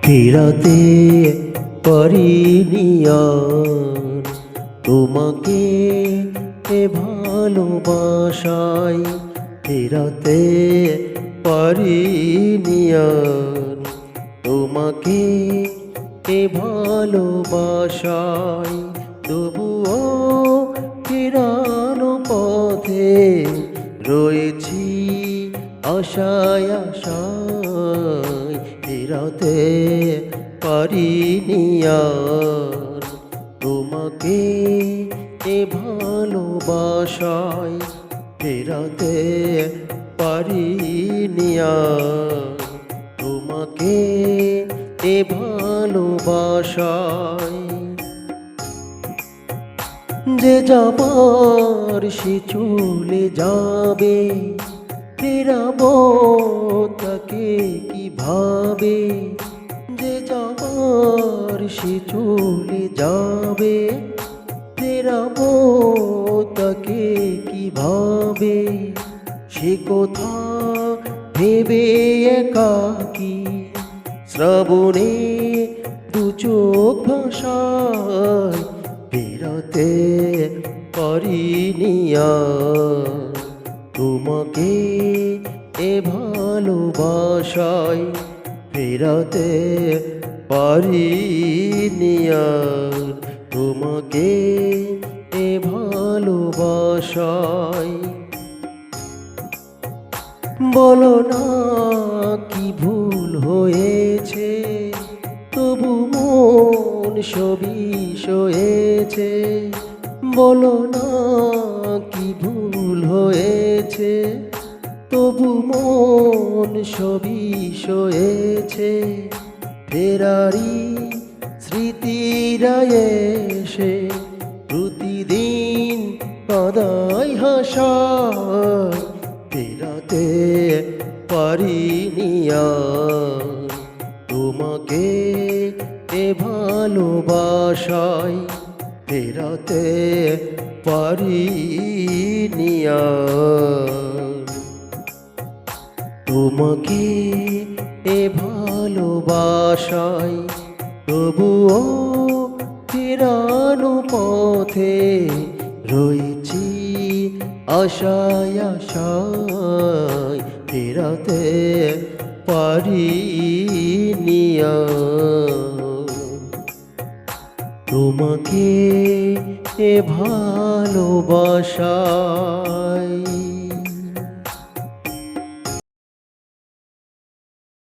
ফেরাতে পারিনি আর তোমাকে এ ভালোবাসায়, ফেরাতে পারিনি আর তোমাকে এ ভালোবাসায়। তবুও ফেরানো পথে রয়েছি আশায় আশায়, ফেরাতে পারিনি আর তোমাকে এ ভালোবাসায়, ফেরাতে পারিনি আর তোমাকে এ ভালোবাসায়। যে যাবার সে চলে যাবে, ফেরাবো তাকে কিভাবে? যে যাবার সে চলে যাবে, ফেরাবো তাকে কিভাবে? সে কথা ভেবে একাকী শ্রাবণে দু চোখ ভাসায়, ফেরাতে পারিনি আর তোমাকে এ ভালোবাসায়, ফেরাতে পারিনি আর তোমাকে এ ভালোবাসায়। বলো না কি ভুল হয়েছে, তবু মন সবই সয়েছে। বলো না কি ভুল হয়েছে, তবু মন সবই সয়েছে। ফেরারি স্মৃতিরা এসে প্রতিদিন কাঁদায় হাসায়, ফেরাতে পারিনি আর তোমাকে এ ভালোবাসায়, ফেরাতে পারিনি আর তোমাকে এ ভালোবাসায়। তবুও ফেরানো পথে রয়েছি আশায় আশায়, ফেরাতে পারিনি আর তোমাকে এ ভালোবাসায়।